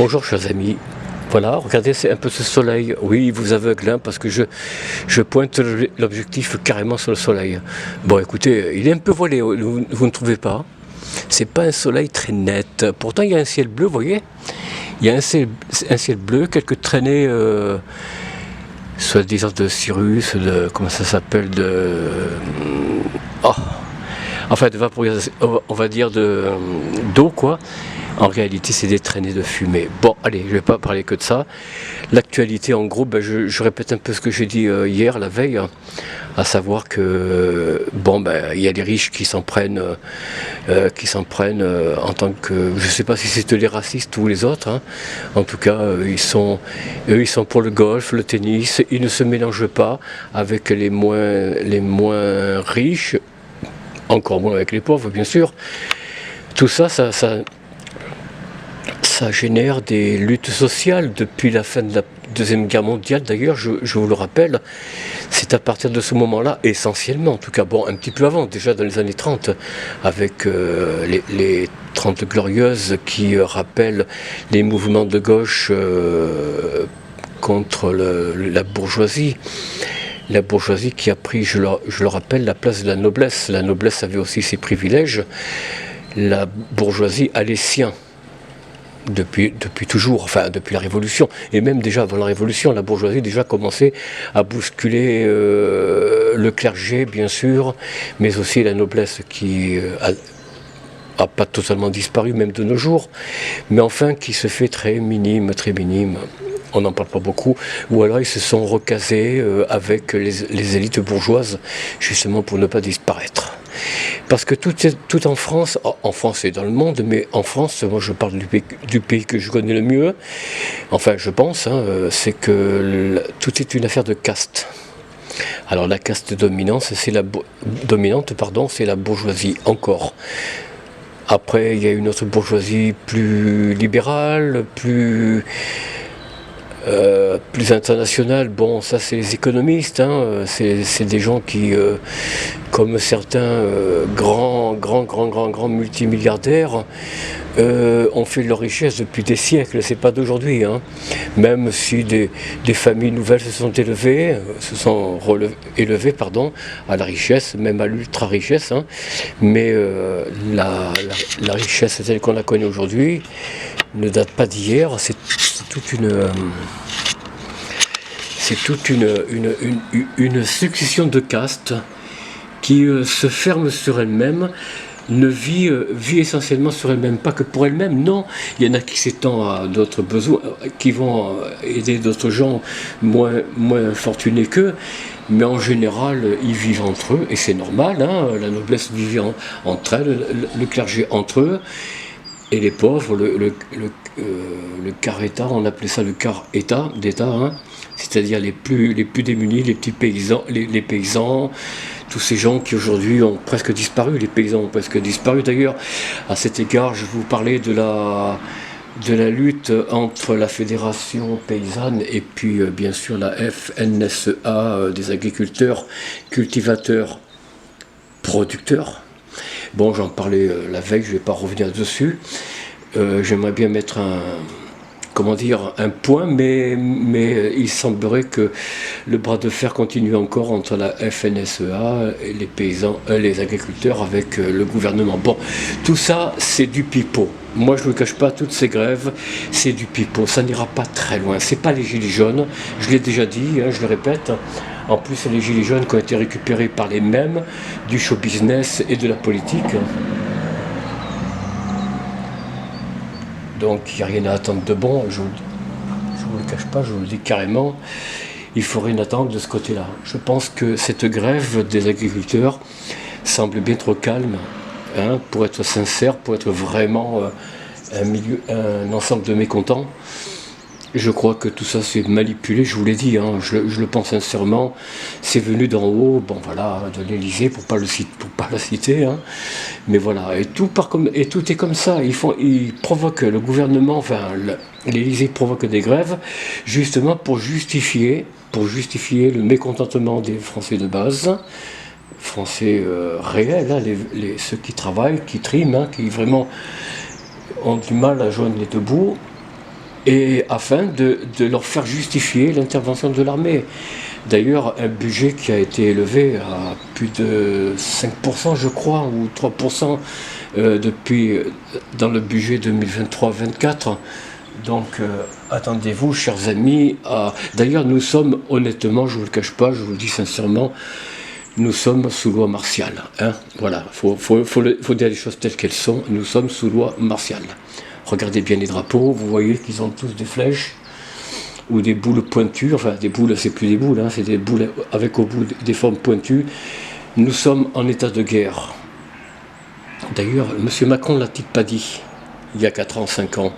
Bonjour chers amis, voilà, regardez, c'est un peu ce soleil. Oui, il vous aveugle, hein, parce que je pointe l'objectif carrément sur le soleil. Bon, écoutez, il est un peu voilé, vous ne trouvez pas? C'est pas un soleil très net. Pourtant, il y a un ciel bleu, vous voyez? Il y a un ciel bleu, quelques traînées, soi-disant de cirrus, comment ça s'appelle, oh, enfin, de vaporisation, on va dire d'eau, quoi. En réalité, c'est des traînées de fumée. Bon, allez, je ne vais pas parler que de ça. L'actualité, en gros, je répète un peu ce que j'ai dit hier, la veille, à savoir que, bon, il y a les riches qui s'en prennent, en tant que, je ne sais pas si c'est les racistes ou les autres, hein. En tout cas, ils sont pour le golf, le tennis. Ils ne se mélangent pas avec les moins riches, encore moins avec les pauvres, bien sûr. Tout ça, ça génère des luttes sociales depuis la fin de la Deuxième Guerre mondiale. D'ailleurs, je vous le rappelle, c'est à partir de ce moment-là, essentiellement, en tout cas, bon, un petit peu avant, déjà dans les années 30, avec les 30 Glorieuses qui rappellent les mouvements de gauche contre la bourgeoisie. La bourgeoisie qui a pris, je le rappelle, la place de la noblesse. La noblesse avait aussi ses privilèges. La bourgeoisie a les siens. Depuis toujours, enfin depuis la Révolution, et même déjà avant la Révolution, la bourgeoisie déjà commençait à bousculer le clergé, bien sûr, mais aussi la noblesse qui a pas totalement disparu, même de nos jours, mais enfin qui se fait très minime, on n'en parle pas beaucoup, ou alors ils se sont recasés avec les élites bourgeoises, justement pour ne pas disparaître. Parce que tout en France et dans le monde, mais en France, moi je parle du pays que je connais le mieux, enfin je pense, hein, c'est que tout est une affaire de caste. Alors la caste dominante, c'est la bourgeoisie, encore. Après, il y a une autre bourgeoisie plus libérale, plus internationale. Bon, ça c'est les économistes, hein, c'est des gens qui, comme certains grands multimilliardaires, ont fait leur richesse depuis des siècles, c'est pas d'aujourd'hui, hein. Même si des familles nouvelles se sont élevées à la richesse, même à l'ultra-richesse, hein. Mais la richesse telle qu'on la connaît aujourd'hui ne date pas d'hier, c'est toute une succession de castes qui se ferme sur elle-même, ne vit essentiellement sur elle-même, pas que pour elle-même, non, il y en a qui s'étendent à d'autres besoins, qui vont aider d'autres gens moins fortunés qu'eux, mais en général, ils vivent entre eux, et c'est normal, hein, la noblesse vit entre elles, le clergé entre eux, et les pauvres, le quart État, on appelait ça le quart État, d'État, hein, c'est-à-dire les plus démunis, les petits paysans, les paysans, tous ces gens qui aujourd'hui ont presque disparu, les paysans ont presque disparu. D'ailleurs, à cet égard, je vous parlais de la lutte entre la Fédération paysanne et puis bien sûr la FNSEA des agriculteurs, cultivateurs, producteurs. Bon, j'en parlais la veille, je ne vais pas revenir dessus. J'aimerais bien mettre un point, mais il semblerait que le bras de fer continue encore entre la FNSEA et les paysans, les agriculteurs avec le gouvernement. Bon, tout ça, c'est du pipeau. Moi, je ne me cache pas, toutes ces grèves, c'est du pipeau. Ça n'ira pas très loin. C'est pas les gilets jaunes. Je l'ai déjà dit, hein, je le répète. En plus, c'est les gilets jaunes qui ont été récupérés par les mêmes du show business et de la politique. Donc il n'y a rien à attendre de bon, je ne vous le cache pas, je vous le dis carrément, il faut rien attendre de ce côté-là. Je pense que cette grève des agriculteurs semble bien trop calme, hein, pour être sincère, pour être vraiment un ensemble de mécontents. Je crois que tout ça c'est manipulé, je vous l'ai dit, hein, je le pense sincèrement, c'est venu d'en haut, bon voilà, de l'Élysée, pour pas la citer, hein, mais voilà, et tout est comme ça, ils provoquent le gouvernement, enfin l'Élysée provoque des grèves, justement pour justifier le mécontentement des Français de base, Français réels, hein, ceux qui travaillent, qui triment, hein, qui vraiment ont du mal à joindre les deux bouts. et afin de leur faire justifier l'intervention de l'armée. D'ailleurs, un budget qui a été élevé à plus de 5%, je crois, ou 3% depuis dans le budget 2023-24. Donc, attendez-vous, chers amis. D'ailleurs, nous sommes, honnêtement, je ne vous le cache pas, je vous le dis sincèrement, nous sommes sous loi martiale. Hein, voilà, faut dire les choses telles qu'elles sont. Nous sommes sous loi martiale. Regardez bien les drapeaux, vous voyez qu'ils ont tous des flèches ou des boules pointues. Enfin, des boules, c'est plus des boules, hein, c'est des boules avec au bout des formes pointues. Nous sommes en état de guerre. D'ailleurs, M. Macron ne l'a-t-il pas dit il y a 4 ans, 5 ans,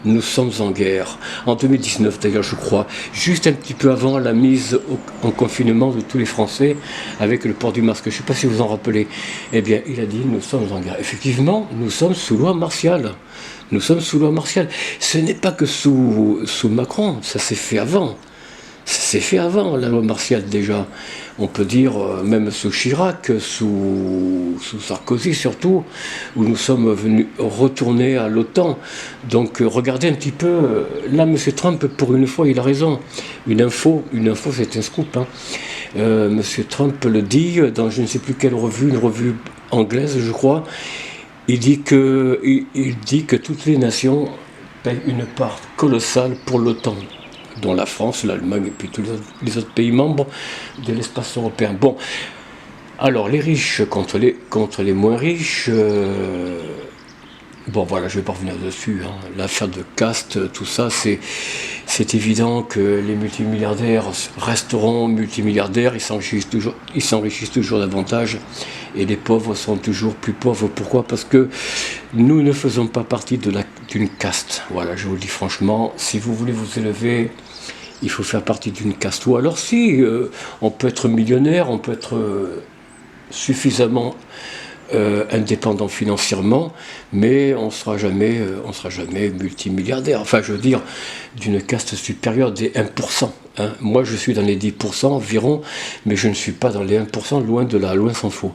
nous sommes en guerre. En 2019 d'ailleurs, je crois, juste un petit peu avant la mise en confinement de tous les Français avec le port du masque. Je ne sais pas si vous en rappelez. Eh bien, il a dit, nous sommes en guerre. Effectivement, nous sommes sous loi martiale. Nous sommes sous loi martiale. Ce n'est pas que sous Macron, ça s'est fait avant. Ça s'est fait avant, la loi martiale déjà. On peut dire, même sous Chirac, sous Sarkozy surtout, où nous sommes venus retourner à l'OTAN. Donc regardez un petit peu, là M. Trump, pour une fois, il a raison. Une info c'est un scoop. Hein. M. Trump le dit dans je ne sais plus quelle revue, une revue anglaise je crois, il dit que toutes les nations payent une part colossale pour l'OTAN, dont la France, l'Allemagne et puis tous les autres pays membres de l'espace européen. Bon, alors les riches contre les moins riches, bon voilà, je ne vais pas revenir dessus, hein. L'affaire de caste, tout ça, c'est évident que les multimilliardaires resteront multimilliardaires, ils s'enrichissent toujours davantage, et les pauvres sont toujours plus pauvres. Pourquoi? Parce que nous ne faisons pas partie d'une caste. Voilà, je vous le dis franchement, si vous voulez vous élever, il faut faire partie d'une caste. Ou alors si, on peut être millionnaire, on peut être suffisamment indépendant financièrement, mais on sera jamais multimilliardaire. Enfin, je veux dire, d'une caste supérieure des 1%. Hein. Moi, je suis dans les 10% environ, mais je ne suis pas dans les 1%, loin de là, loin s'en faut.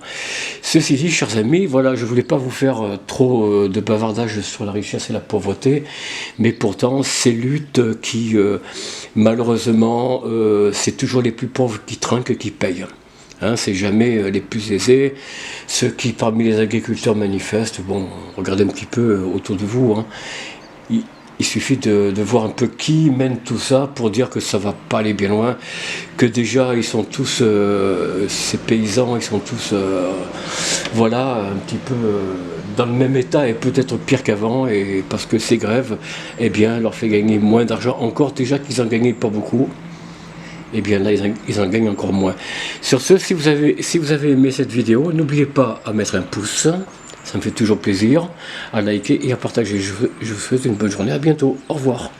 Ceci dit, chers amis, voilà, je ne voulais pas vous faire trop de bavardage sur la richesse et la pauvreté, mais pourtant, ces luttes qui, malheureusement, c'est toujours les plus pauvres qui trinquent, qui payent. Hein, c'est jamais les plus aisés, ceux qui parmi les agriculteurs manifestent. Bon, regardez un petit peu autour de vous, hein. Il suffit de voir un peu qui mène tout ça pour dire que ça va pas aller bien loin, que déjà ils sont tous, ces paysans, ils sont tous, voilà, un petit peu dans le même état et peut-être pire qu'avant, et parce que ces grèves, eh bien, leur fait gagner moins d'argent, encore déjà qu'ils en gagnaient pas beaucoup. Et bien là, ils en gagnent encore moins. Sur ce, si vous avez aimé cette vidéo, n'oubliez pas à mettre un pouce, ça me fait toujours plaisir, à liker et à partager. Je vous souhaite une bonne journée, à bientôt, au revoir.